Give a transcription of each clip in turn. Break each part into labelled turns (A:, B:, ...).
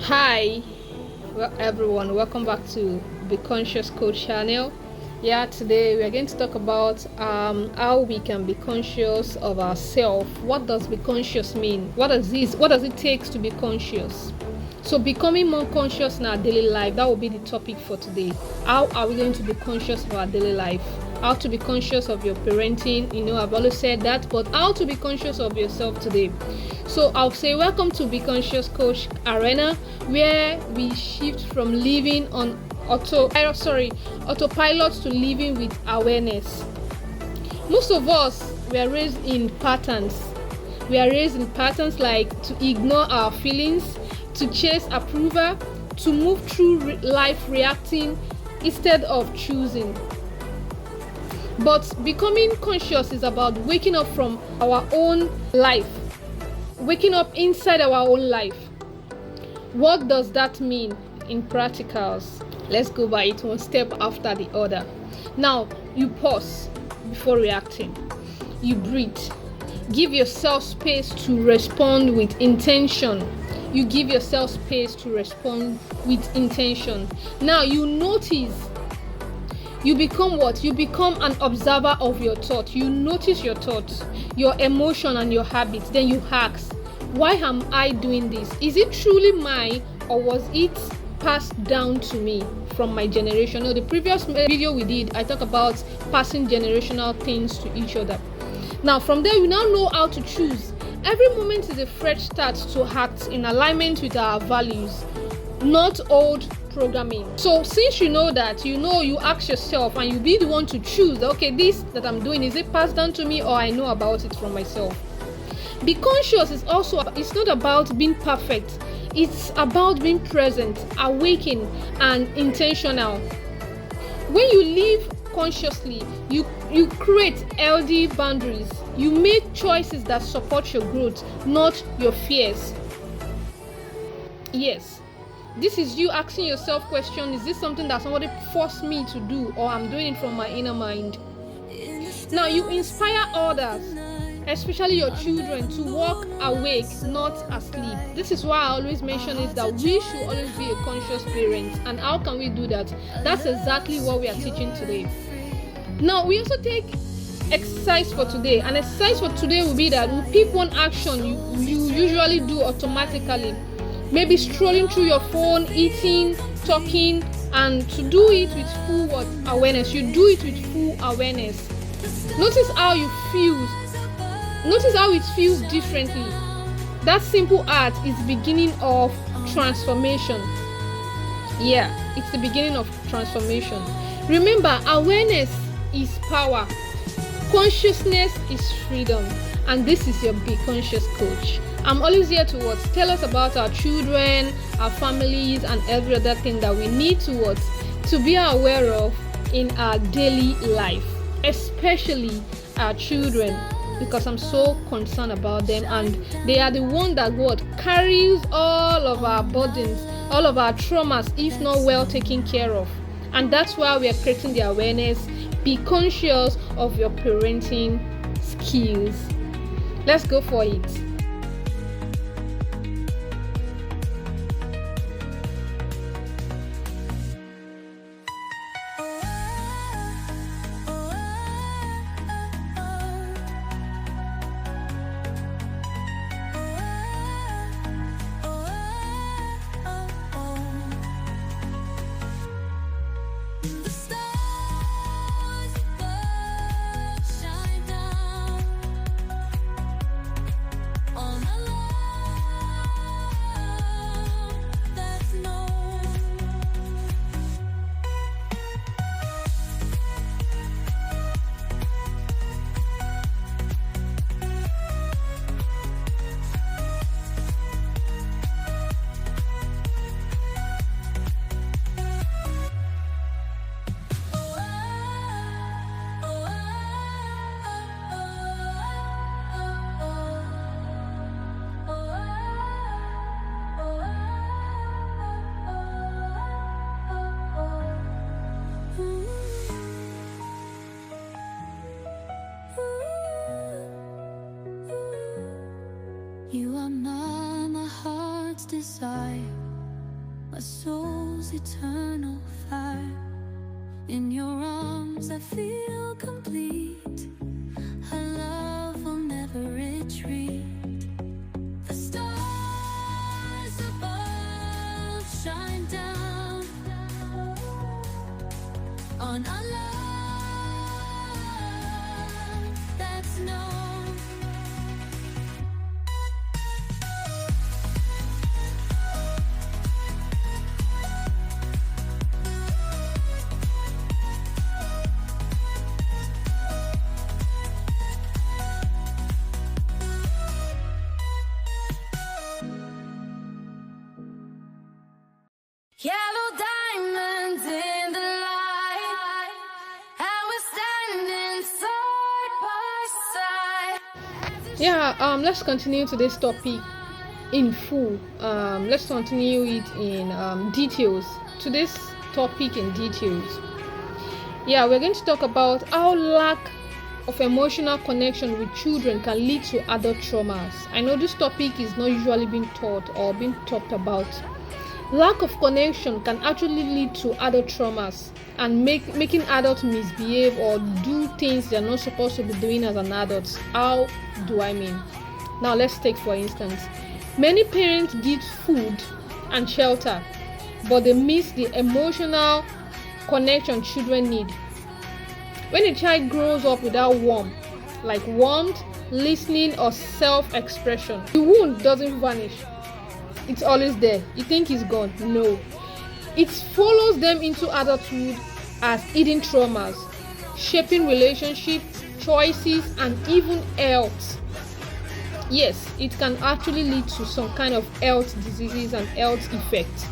A: Hi, everyone. Welcome back to Be Conscious Coach channel. Today we are going to talk about how we can be conscious of ourselves. What does be conscious mean? What does it take to be conscious? So becoming more conscious in our daily life, that will be the topic for today. How are we going to be conscious of our daily life? How to be conscious of your parenting, I've always said that, but how to be conscious of yourself today. So I'll say welcome to Be Conscious Coach Arena, where we shift from living on autopilot to living with awareness. Most of us were raised in patterns. We are raised in patterns like to ignore our feelings, to chase approval, to move through life reacting instead of choosing. But becoming conscious is about waking up from our own life, waking up inside our own life. What does that mean in practicals? Let's go by it one step after the other. Now, you pause before reacting. You breathe. Give yourself space to respond with intention. You give yourself space to respond with intention. Now, you notice. You become what? You become an observer of your thought. You notice your thoughts, your emotion, and your habits. Then you ask, why am I doing this? Is it truly mine, or was it passed down to me from my generation? The previous video we did, I talked about passing generational things to each other. Now, from there, you now know how to choose. Every moment is a fresh start to act in alignment with our values, not old programming. So since you know that, you ask yourself and you be the one to choose, okay, this that I'm doing, is it passed down to me, or I know about it from myself? Be conscious it's not about being perfect. It's about being present, awakened, and intentional. When you live consciously, you create healthy boundaries. You make choices that support your growth, not your fears. Yes. This is you asking yourself question, is this something that somebody forced me to do, or I'm doing it from my inner mind? Now, you inspire others, especially your children, to walk awake, not asleep. This is why I always mention is that we should always be a conscious parent. And how can we do that? That's exactly what we are teaching today. Now, we also take exercise for today. An exercise for today will be that we pick one action you usually do automatically. Maybe strolling through your phone, eating, talking, and to do it with full awareness. You do it with full awareness. Notice how you feel. Notice how it feels differently. That simple act is the beginning of transformation. It's the beginning of transformation. Remember, awareness is power. Consciousness is freedom. And this is your Be Conscious Coach. I'm always here to tell us about our children, our families, and every other thing that we need to be aware of in our daily life, especially our children, because I'm so concerned about them, and they are the one that carries all of our burdens, all of our traumas, if not well taken care of. And that's why we are creating the awareness. Be conscious of your parenting skills. Let's go for it.
B: You are my heart's desire. my soul's eternal fire. In your arms I feel complete. Our love will never retreat. The stars above shine down on our love that's known. Yellow diamonds in the light, and we're standing side by side.
A: Let's continue to this topic in full. Let's continue it in details. To this topic in details. We're going to talk about how lack of emotional connection with children can lead to adult traumas. I know this topic is not usually being taught or being talked about. Lack of connection can actually lead to adult traumas and making adults misbehave or do things they're not supposed to be doing as an adult. How do I mean? Now let's take for instance, many parents give food and shelter, but they miss the emotional connection children need. When a child grows up without warmth, listening, or self-expression, the wound doesn't vanish. It's always there. You think it's gone? No. It follows them into adulthood as hidden traumas, shaping relationships, choices, and even health. Yes, it can actually lead to some kind of health diseases and health effects.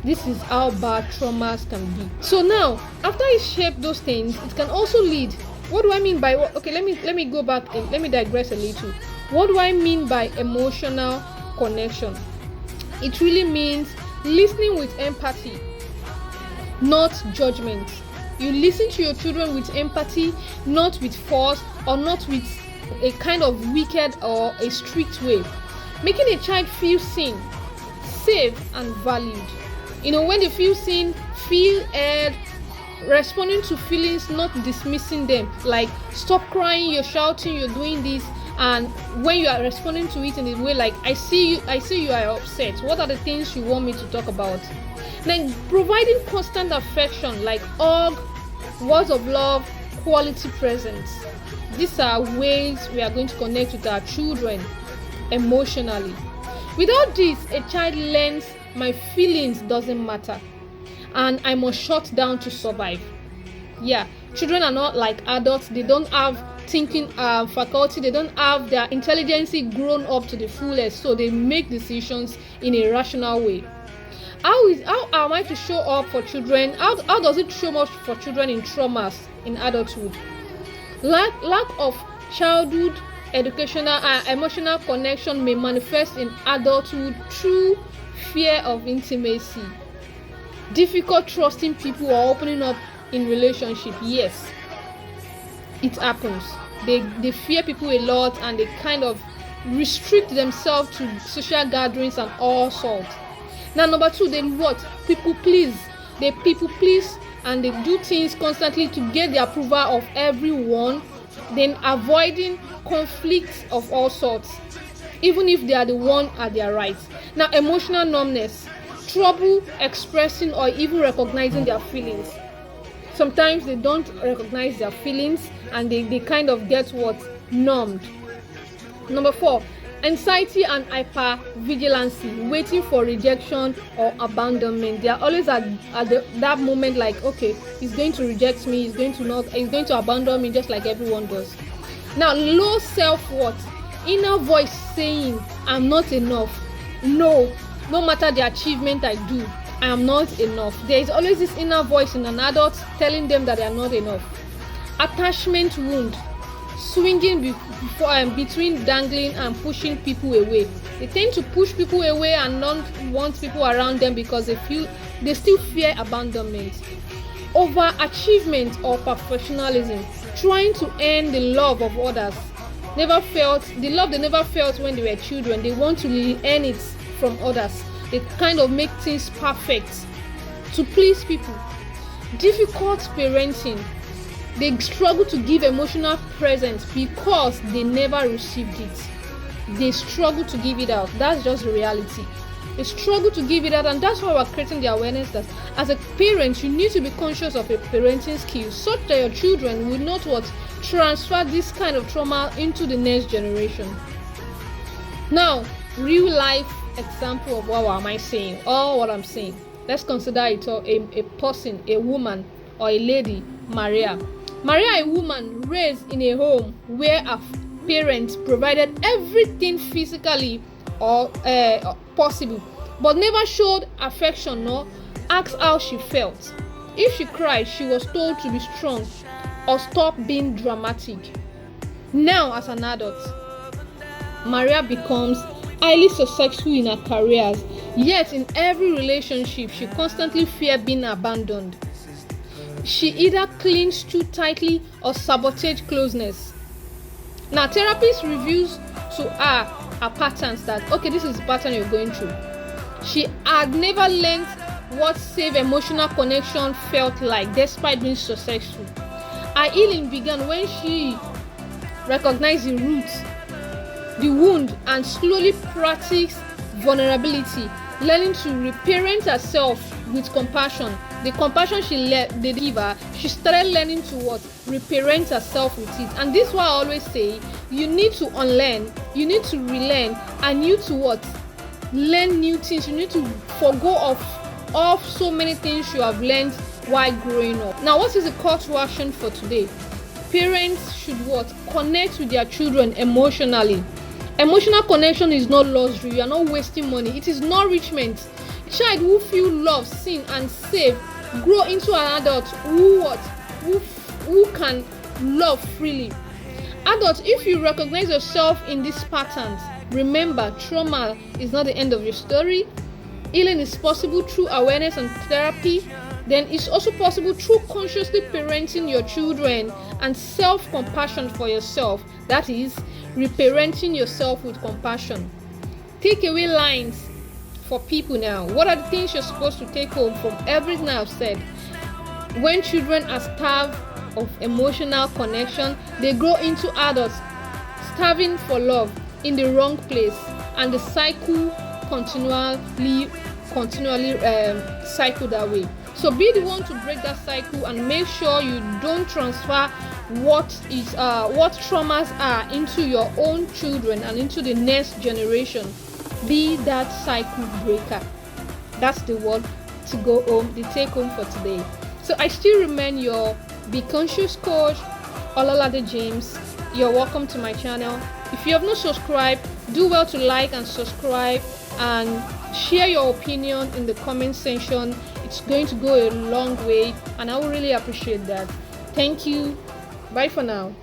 A: This is how bad traumas can be. So now, after it shaped those things, it can also lead. What do I mean by okay? Let me go back and let me digress a little. What do I mean by emotional connection? It really means listening with empathy, not judgment. You listen to your children with empathy, not with force or not with a kind of wicked or a strict way. Making a child feel seen, safe, and valued. When they feel seen, feel heard, responding to feelings, not dismissing them. Like, stop crying, you're shouting, you're doing this. And when you are responding to it in a way like, I see you are upset. What are the things you want me to talk about? Then providing constant affection like hug, words of love, quality presence. These are ways we are going to connect with our children emotionally. Without this, a child learns my feelings doesn't matter and I must shut down to survive. Children are not like adults. They don't have thinking faculty. They don't have their intelligence grown up to the fullest, so they make decisions in a rational way. How am I to show up for children? How does it show up for children in traumas in adulthood? Lack of childhood educational and emotional connection may manifest in adulthood through fear of intimacy, difficult trusting people or opening up in relationship. Yes, it happens. They fear people a lot and they kind of restrict themselves to social gatherings and all sorts. Now, number two, they people please. They people please and they do things constantly to get the approval of everyone, then avoiding conflicts of all sorts, even if they are the one at their rights. Now, emotional numbness, trouble expressing or even recognizing their feelings. Sometimes they don't recognize their feelings and they kind of get numbed. Number four, anxiety and hypervigilancy, waiting for rejection or abandonment. They are always at that moment like, okay, he's going to reject me, he's going to abandon me just like everyone does. Now, low self-worth, inner voice saying, I'm not enough. No matter the achievement I do, I am not enough. There is always this inner voice in an adult telling them that they are not enough. Attachment wound, swinging between dangling and pushing people away. They tend to push people away and not want people around them because they still fear abandonment. Overachievement or professionalism, trying to earn the love of others. The love they never felt when they were children. They want to earn it from others. They kind of make things perfect to please people. Difficult parenting. They struggle to give emotional presence because they never received it. They struggle to give it out. That's just the reality. They struggle to give it out, and that's why we're creating the awareness that as a parent, you need to be conscious of your parenting skills such that your children will not transfer this kind of trauma into the next generation. Now, real life example of what am I saying or what I'm saying. Let's consider it a person, a woman or a lady, Maria. Maria, a woman raised in a home where her parents provided everything physically or possible, but never showed affection nor asked how she felt. If she cried, she was told to be strong or stop being dramatic. Now, as an adult, Maria becomes highly successful in her careers, yet in every relationship she constantly feared being abandoned. She either clings too tightly or sabotage closeness. Now, therapist reviews to her patterns that, okay, this is the pattern you're going through. She had never learned what safe emotional connection felt like despite being successful. Her healing began when she recognized the roots, the wound, and slowly practiced vulnerability, learning to reparent herself with compassion. The compassion they give her, she started learning to reparent herself with it. And this is why I always say, you need to unlearn, you need to relearn, and you to learn new things. You need to forgo of so many things you have learned while growing up. Now, what is the call to action for today? Parents should connect with their children emotionally. Emotional connection is not luxury. You are not wasting money. It is nourishment. Child who feel loved, seen, and safe grow into an adult who can love freely. Adults, if you recognize yourself in these patterns, remember, trauma is not the end of your story. Healing is possible through awareness and therapy. Then it's also possible through consciously parenting your children and self-compassion for yourself. That is, reparenting yourself with compassion. Take away lines for people now. What are the things you're supposed to take home from everything I've said? When children are starved of emotional connection, they grow into adults starving for love in the wrong place, and the cycle continually cycle that way. So be the one to break that cycle and make sure you don't transfer what traumas are into your own children and into the next generation. Be that cycle breaker. That's the word to go home, the take home for today. So I still remain your Be Conscious coach, Olalade James. You're welcome to my channel. If you have not subscribed, do well to like and subscribe and share your opinion in the comment section. It's going to go a long way and I will really appreciate that. Thank you. Bye for now.